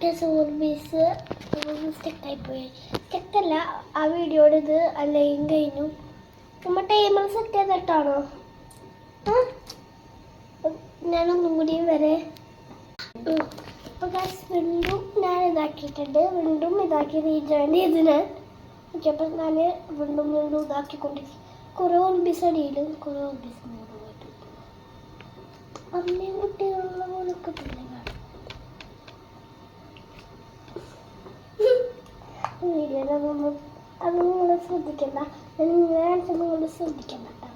Orbeez സ്റ്റക്കായിപ്പോയി. സ്റ്റക്കല്ല, ആ വീഡിയോയുടെ ഇത് അല്ലെങ്കിൽ കഴിഞ്ഞു. നമ്മൾ ടൈമർ സെറ്റ് ചെയ്തിട്ടാണോ? ഞാനൊന്നും കൂടിയും വരെ. അപ്പോൾ വീണ്ടും ഞാൻ ഇതാക്കിയിട്ടുണ്ട്. വീണ്ടും ഇതാക്കി റീജോയിൻ ചെയ്തിന്. അപ്പോൾ ഞാൻ വീണ്ടും ഇതാക്കിക്കൊണ്ടിരിക്കും. കുറേ ഓർബീസ് അടിയിലും കുറേ ഓർബീസ് പോയിട്ട് അമ്മയും കുട്ടികളുള്ള പോലെ കിട്ടില്ല. വീഡിയോയിലൊന്നും അത് നിങ്ങൾ ശ്രദ്ധിക്കണ്ട. ഞാൻ നിങ്ങൾ ശ്രദ്ധിക്കണ്ട കേട്ടോ.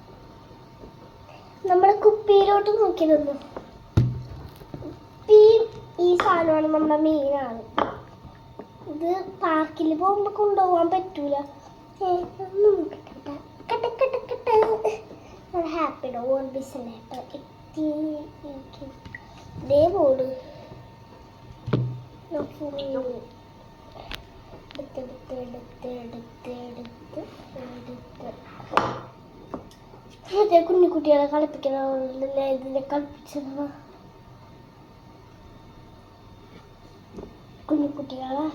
നമ്മൾ കുപ്പിയിലോട്ട് നോക്കിയിരുന്നു. ഈ സാധനമാണ് നമ്മുടെ മെയിനാണ്. ഇത് പാർക്കിൽ പോകുമ്പോൾ കൊണ്ടുപോകാൻ പറ്റൂല. ഹാപ്പിയുടെ ഓർബീസിൻ്റെ ഇതേ ബോർഡ് മറ്റേ കുഞ്ഞിക്കുട്ടികളെ കളിപ്പിക്കുന്ന ഇതിനെ കളിപ്പിച്ചത് കുഞ്ഞിക്കുട്ടികളെ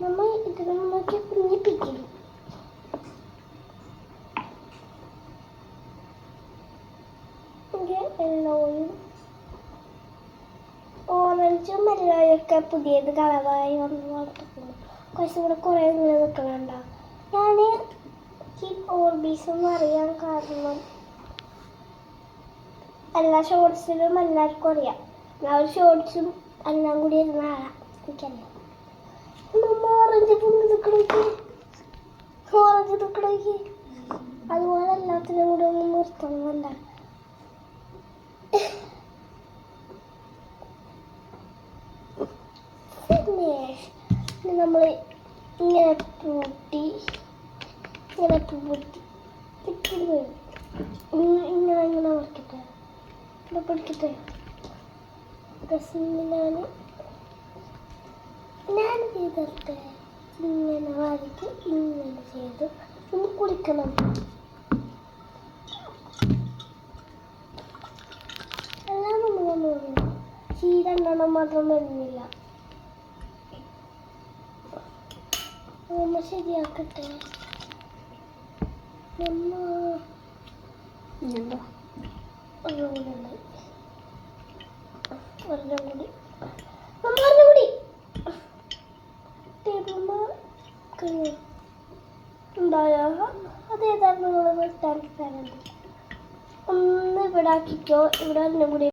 നമ്മൾ ഇതിനെ നോക്കി കുഞ്ഞിപ്പിക്കും. യെല്ലോയും ഓറഞ്ചും എല്ലോയൊക്കെ പുതിയത് കളറായി വന്ന് വളർത്തുന്നു. കുറച്ചും കൂടെ കുറേ ഇങ്ങനെ നിൽക്കണുണ്ട. ഞാൻ ഈ ഓർബീസ് എന്ന് അറിയാൻ കാരണം എല്ലാ ഷോർട്സിലും എല്ലാവർക്കും അറിയാം. ഞാൻ ഒരു ഷോർട്സും എല്ലാം കൂടി ഇരുന്ന ആളാം. എനിക്കറിയാം. ഓറഞ്ച് പൊങ്ങി നിൽക്കണേക്ക്, ഓറഞ്ച് നിൽക്കണേക്ക് അതുപോലെ എല്ലാത്തിനും കൂടെ ഒന്ന് നിർത്തണമെന്നുണ്ട. നമ്മൾ ഇങ്ങനെ പൂട്ടി ഇങ്ങനെ ഇങ്ങനെ വരയ്ക്കട്ടെ. ഇവിടെ പഠിക്കട്ടെ. ഞാൻ ചെയ്തട്ടെ. ഇങ്ങനെ വരയ്ക്ക് ഇങ്ങനെ ചെയ്ത് ഒന്ന് കുടിക്കണം. എല്ലാം നമ്മൾ രണ്ടെണ്ണം മാത്രം വരുന്നില്ല. നമ്മൾ ശരിയാക്കട്ടെ. ഉണ്ടായോ? അതേതാണ് നിങ്ങൾ വെട്ടാൻ ഒന്ന് ഇവിടെ ആക്കിക്കോ. ഇവിടെ ഒന്നും കൂടി